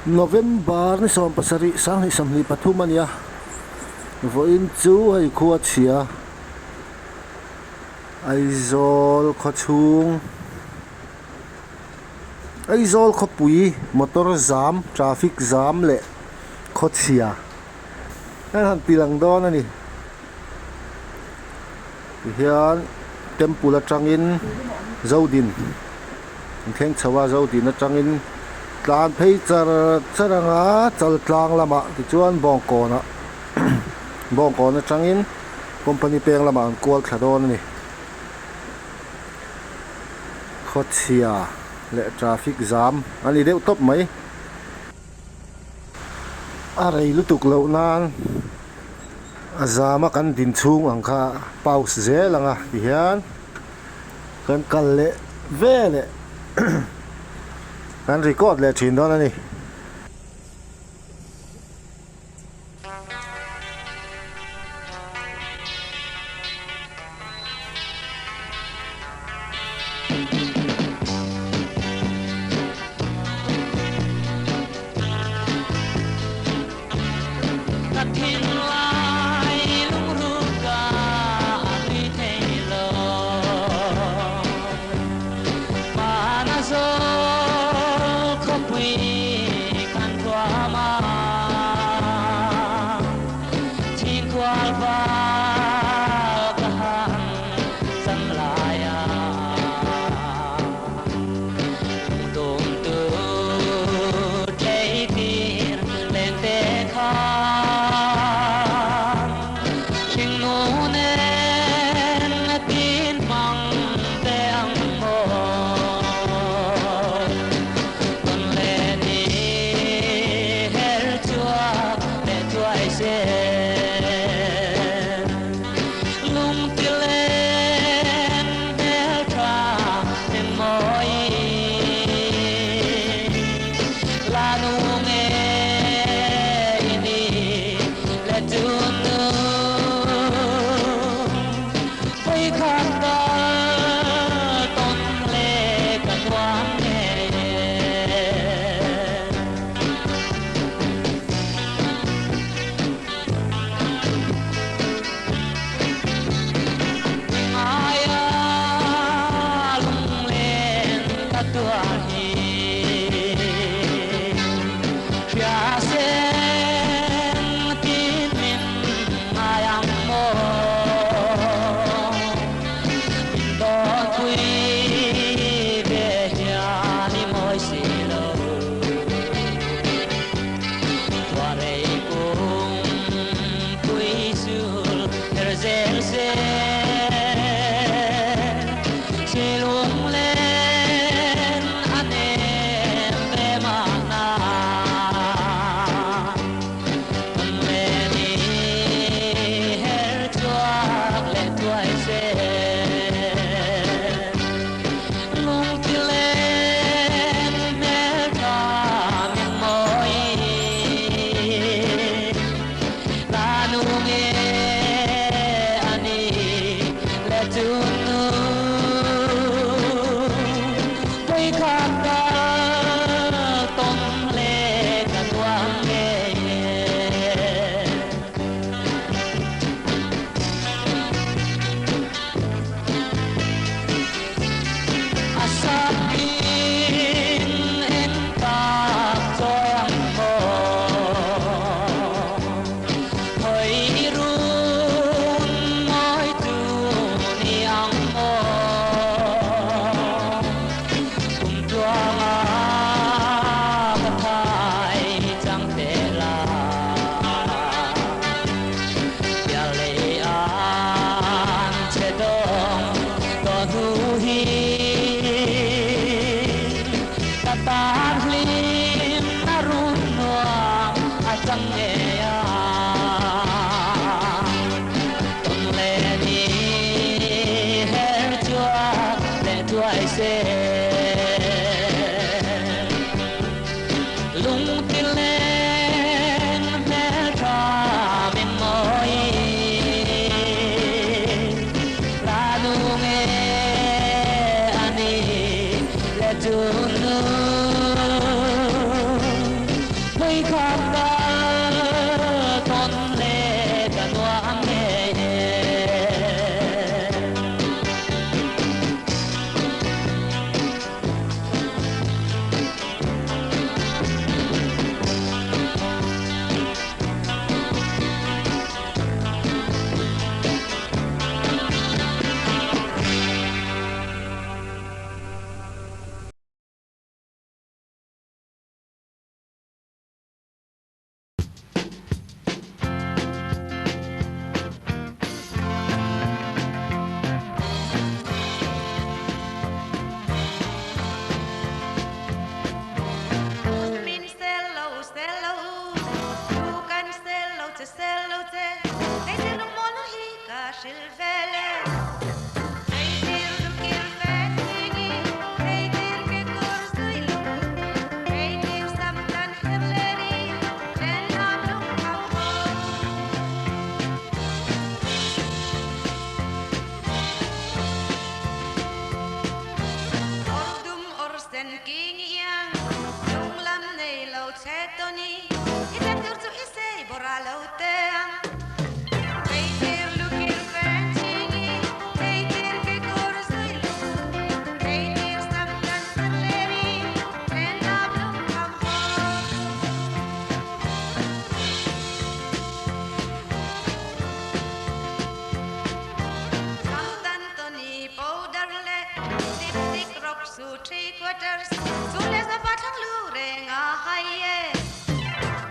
November ni som pasari sang ni samli pathumania voin chu ai khuat chia aizol khachung aizol khopui motor jam traffic jam le khochia han pilang don ani hian temple atangin zodin theng chawa zodin atangin tlan phei charanga chal tlang lama ti chuan bongkona bongkona atangin company peng lama an kual thladon ani khochia le traffic jam ani deuh top mai arei lutuk lo nan azama kan din chung angkha pause zelanga hian kan kalle vele kan record le thin don ani to know สู่ three quarters สู่เลสปาทั้งลูเรงอาไฮเย่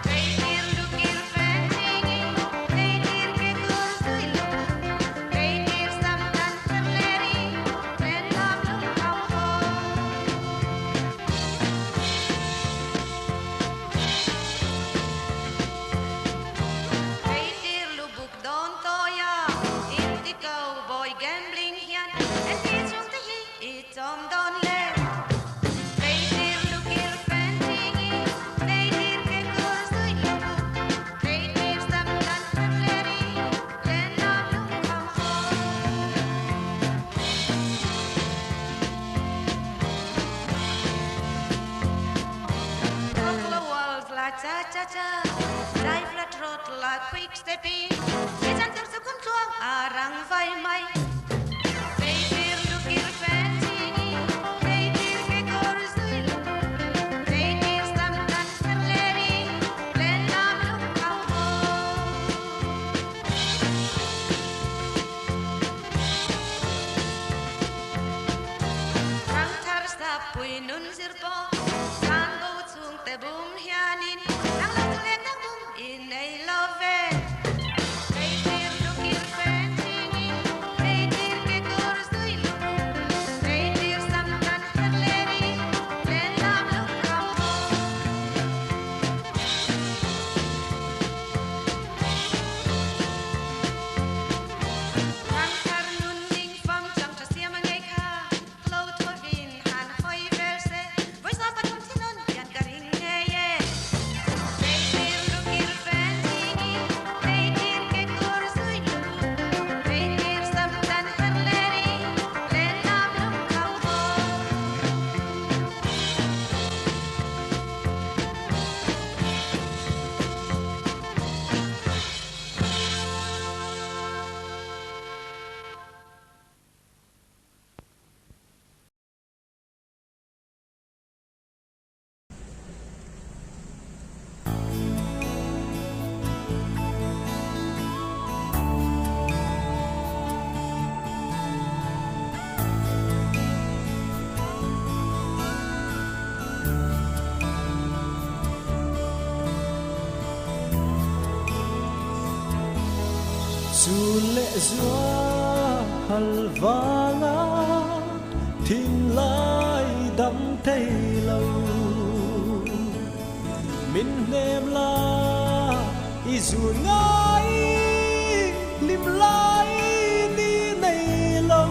Reitir lukir fentingi Reitir ke kursi luku Reitir samdan terleri Renam lukau ho Reitir lubuk don toya Inti cowboy gambling hian Enti chung tihi itom don le Reitir lukir fentingi Reitir ke kursi luku Reitir samdan terleri Renam lukau ho Couple of walls like cha-cha-cha Drive la trot like quick stepping Isan tersukum tuang arang vai mai Reitir lukir fentingi Reitir ke kursi luku Reitir samdan terleri Renam lukau ho Rang tar sapui nun sirpo San go chung te bum hianin Nang lo tu lek nang bum in ei love Reitir lukir fentingi Reitir ke kursi luku Reitir samdan terleri Renam lukau ho Rang tar nun ning fam chang cha sia ma ngai kha Flow to vin han hoi verse Voice up at tinon yan karing nge ye Reitir lukir fentingi Reitir ke kursi luku Reitir samdan terleri Renam lukau ho Dù lệ gió halvanga thiên lai đắm thấy lâu min nem la i dù ngay lim lai đi này lâu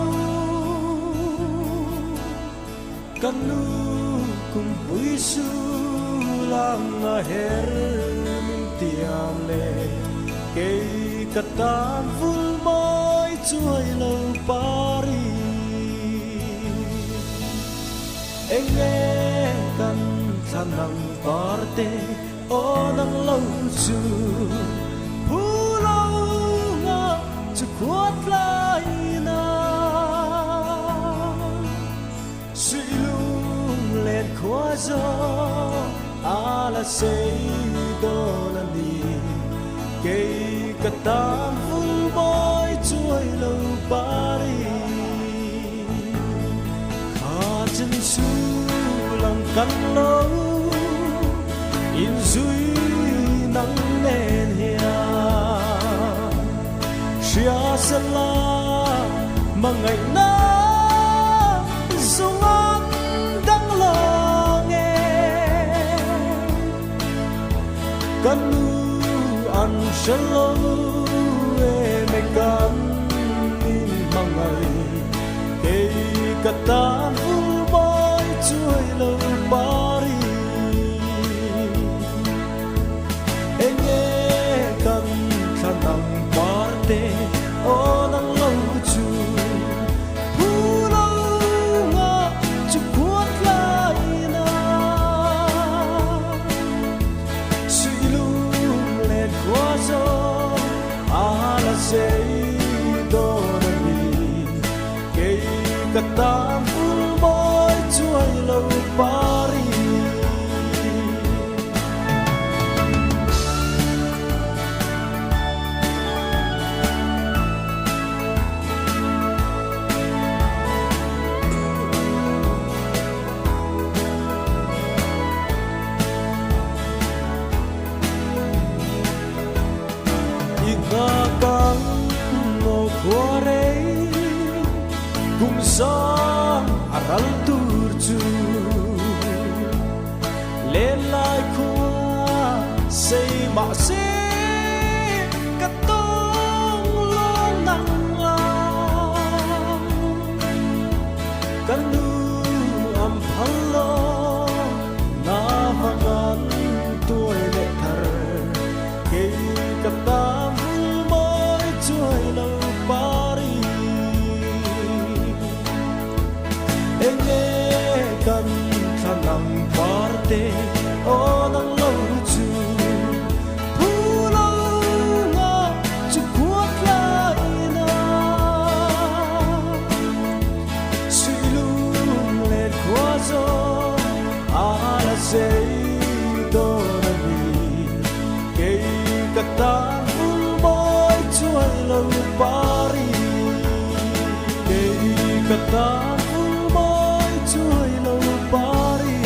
kan nu cùng vui su lang a her min tiam le cây Katan full boy chuối lâu pari Anh nghe kan thanang parte o nang lâu chu hu lâu nga chu quát lại na suy lung lên khóa gió ala say đô lan đi cây Katan full boy chuối lâu pari Kha chân su lòng cắn lâu in duy nắng nên hia Xia sân la mà ngày na dung an đang lo nghe Cần ăn shalom me kan in mangai kay katan full boy chuối lâu pari Enye kan thanang parte o nang lâu chu hu lâu nga chu quát lại na suy lung lên khóa gió ala say đô na đi cây Katan full boy say mà sẽ cắt tông lo nặng kan nu am phallo na vangan tuai le thar ke kata moi chuai lo pari enge kan thanam parte onang lo chu pulo nga chu kuat lai na silung le kwazo ala sei dorami ke kata boy chuai lo pari ke kata boy chuai lo pari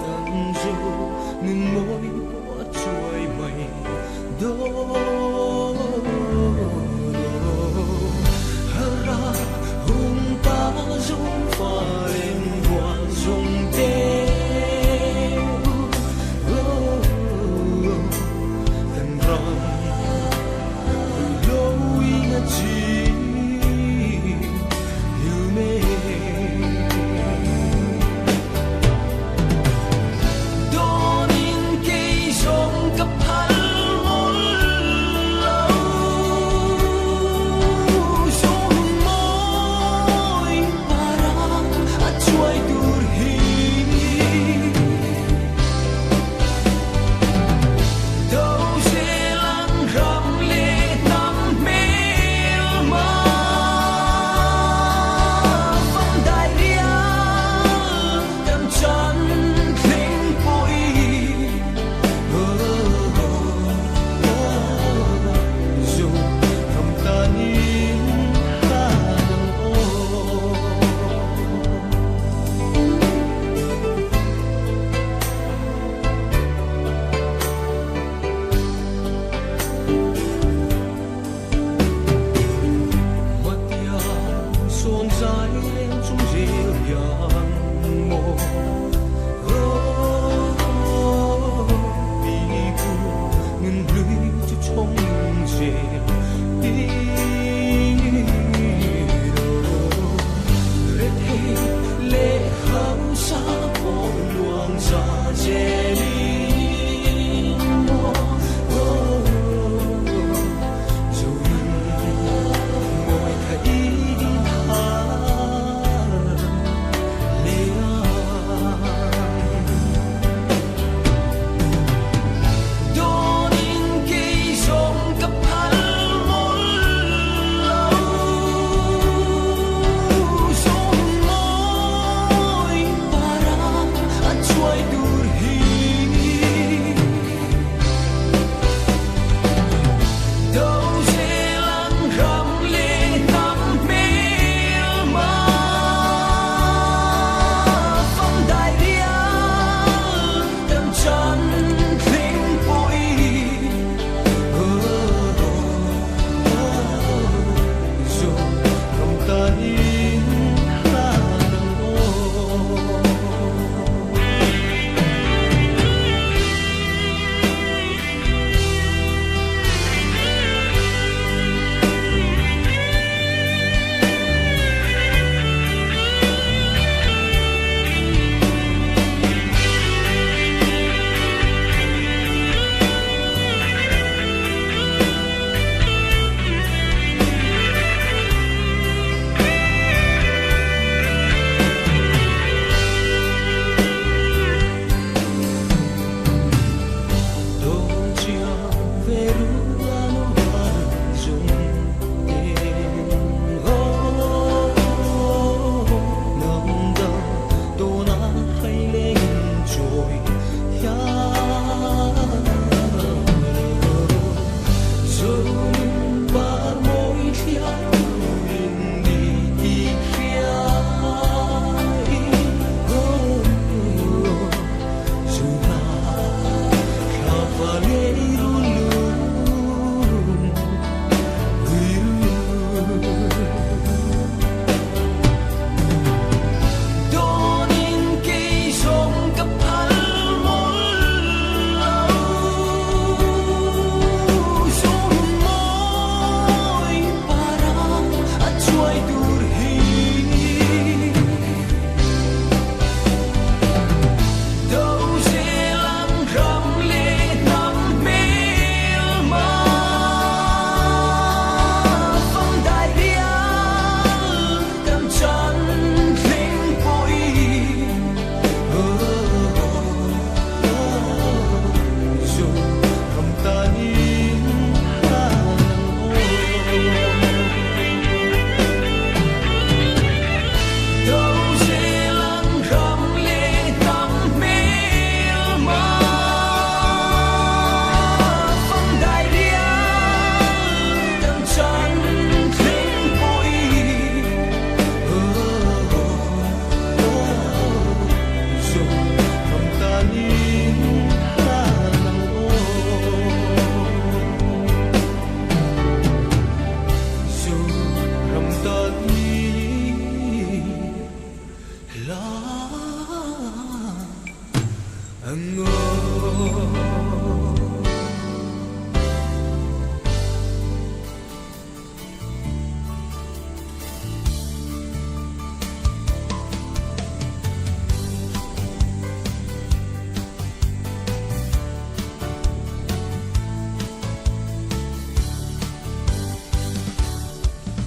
tận dù ngừng môi của chuỗi mây đô hara hung ta dung pha lên hoa dung tê thần rong lâu in chi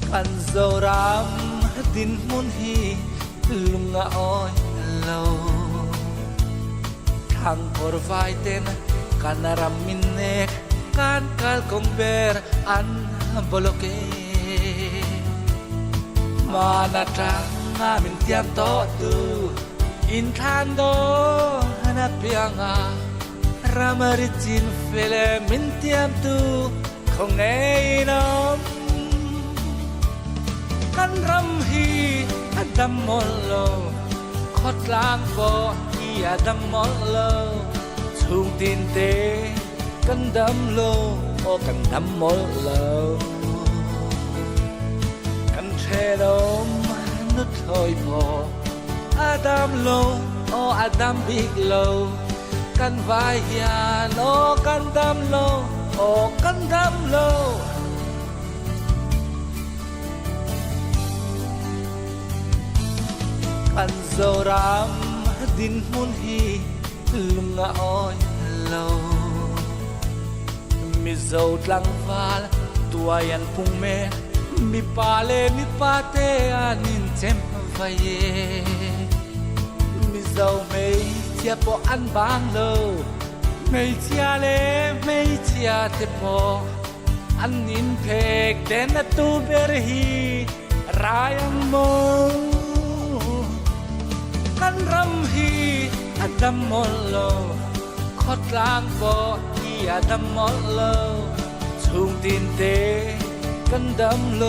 กันโซรามดินมุนฮีลุงอ้อยเลาทางพอร์ไฟเต้นกันรามินเนกกันกัลคงเบอร์อันบล็อกเกมานาทางามินเตียมโตตูอินทันโดนาเปียงารามาริจินเฟลมินเตียมตูคงเอ้ยน้องกันรำฮีอดัมมอลโลขดลางโบอีอดัมมอลโลทุ่งดินเตกันดัมโลโอกันดัมมอลโลกันเทดมนุดถอยพออาดัมโลโออาดัมบิกโลกันวายาโลกันดัมโลโอกันดัมโลกันโซรามดินมุนฮีลุงอ้อยเลามิโซตลังฟาลตัวยันพุงเมมีปาเลมีปาเตอานินเจมไฟเยมิโซไม่เทียบอันบางโลไม่เทียเลไม่เทียเทปอันนินเพกเดนตูเบรฮีรายังโมกันรำฮีอดัมมอลโลขดลางโบอีอดัมมอลโลทุ่งดินเตกันดัมโล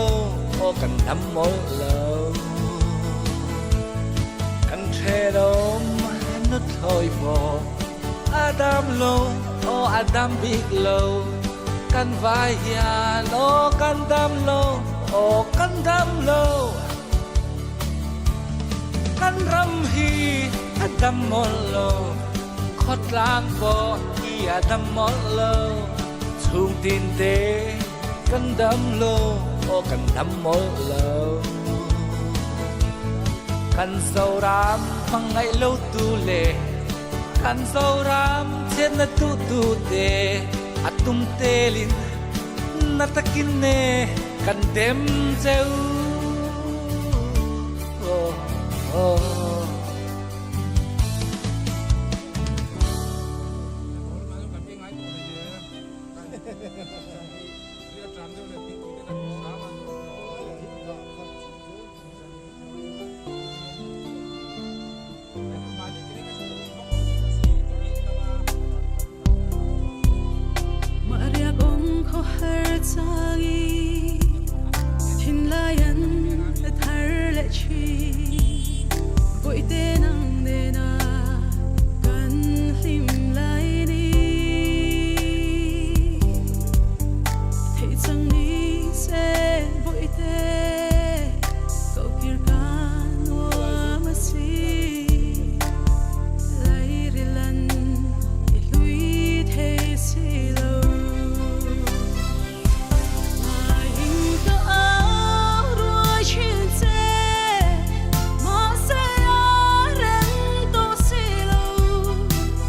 โอกันดัมมอลโลกันเทดมนุดถอยโบอาดัมโลโออาดัมบิกโลกันวายาโลกันดัมโลโอกันดัมโลกันรำฮีอดัมมอลโลขดลางโบอีอดัมมอลโลทุ่งดินเตกันดัมโลโอกันดัมมอลโลกันโซรามฟังไงโลตูเลกันโซรามเช่นตูตูเตอตุมเตลินนัตกินเนกันเต็มเจ้า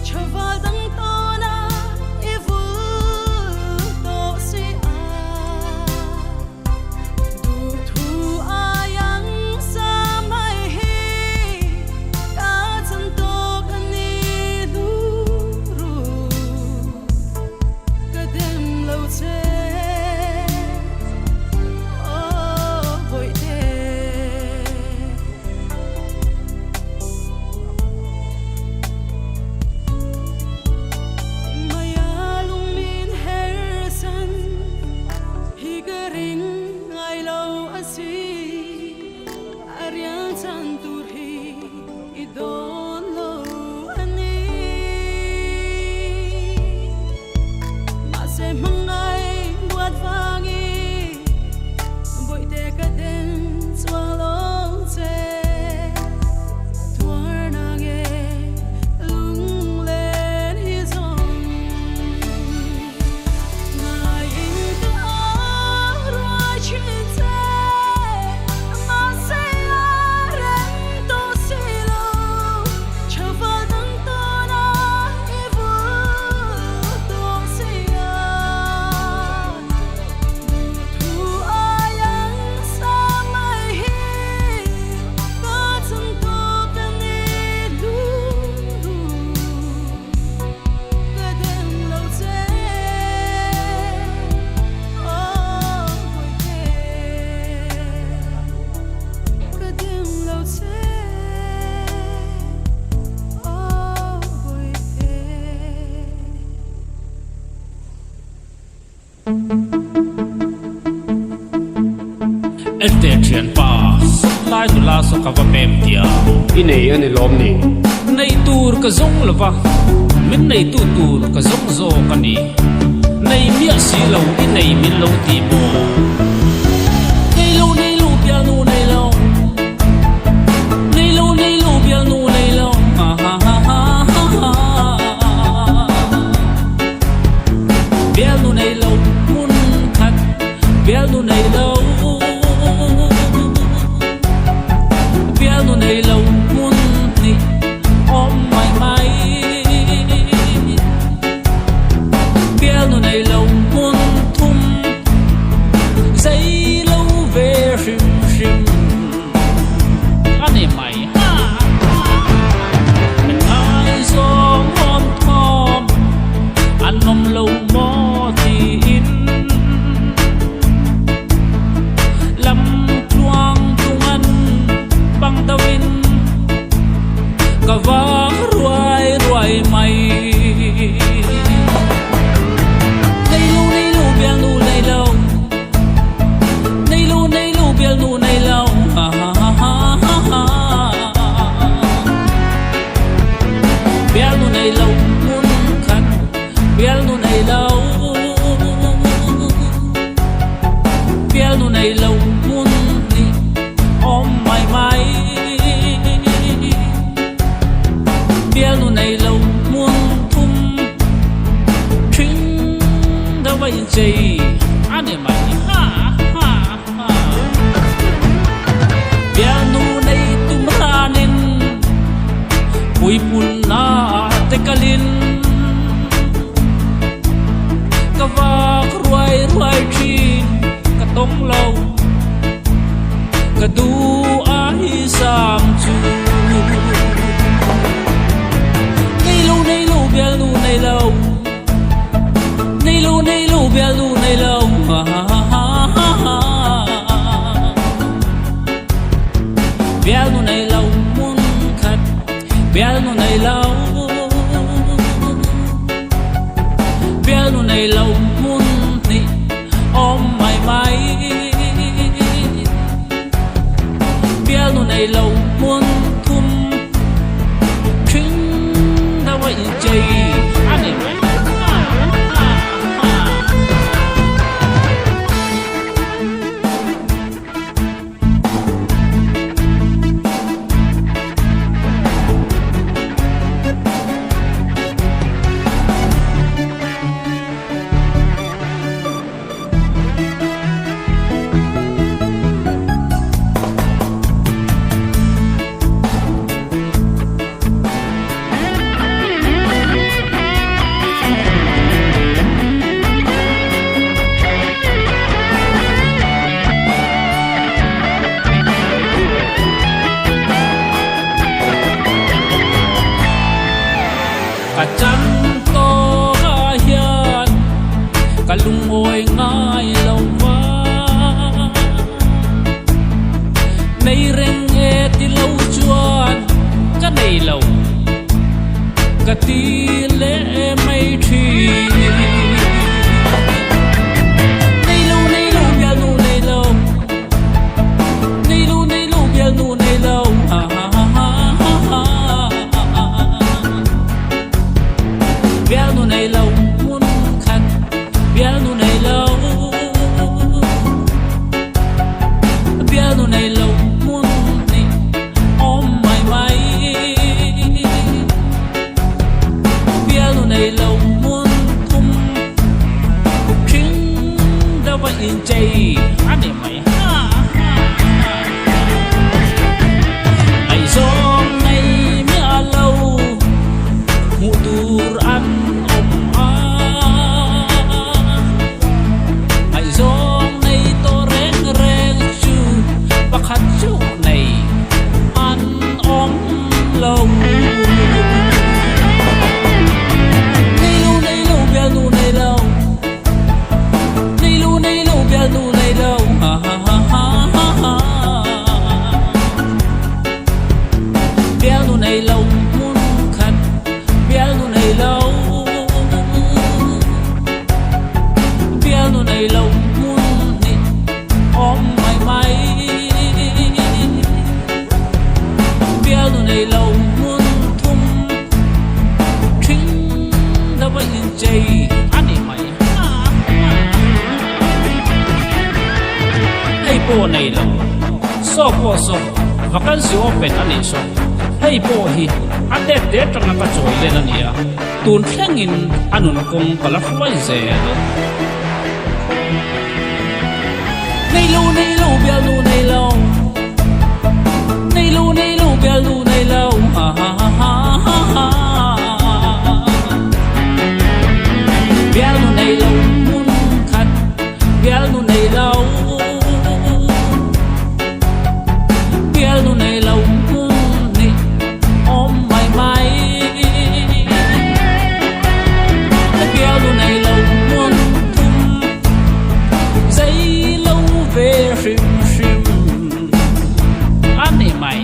Chova este thian pa lai tu la so ka va pem tia i nei ani lom ni nei tur ka zong lova min nei tu tur ka zong zo ka ni nei mia si lo i nei min lo ti mo nei lo pia nu nei lo pia nu nei lo ha ha ha ha pia nu nei lo mun khat pia nu nei lo pia nu nei lo mun ni om mai mai pia nu nei lo mun thum say lo ve shim shim ani mai ha mình ai song om thom an nom lo mo ti in lam tuang tuan bang tawin kawang ruai ruai mai nei lu bial nu nei lo bial nu nei lo ha ha ha ha ha bial nu nei lo mun khat bial nu nei lo bial nu nei lo mun ni om mai mai bial nu nei lo mun thum thing da vai chei ane mai ha ha ha bial nu nei tum hanin pui pun na te kalin ka va ruai ruai chin ka tong lo ka du ai sam chu nei lu bial nu nei lo bial nu nei lo ha ha ha ha bial nu nei lo mun khat bial nu nei lo bial nu nei lo mun ni om mai mai bial nu nei lo mun thum thing da vai chei ani mai ka chan to ga hian ka lung oi ngai lo wa nei reng e ti lo chuan ka nei lo ka ti le mai thi nei lu bial nu nei lo bial nu nei lo ha ha ha ha bial nu nei lo mun khat bial nu nei lo bial nu nei lo mun ni om mai mai bial nu nei lo mun thu so po so vacancy open ani so hei po hi ate te tanga ka choi le na nia tun thlengin anun kong kala fwai ze nei lu bial lu nei lo bial lu nei lo ha ha ha ha bial lu nei lo mun khat bial lu nei lo bial lu nei lo mun ni om mai mai bial lu nei lo mun thum dây lâu về sim sim anh này mày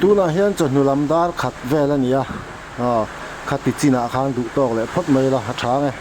tu na hian chon nulam dar khat vel ania khat ti china khang du tok le phot mai la ha thang e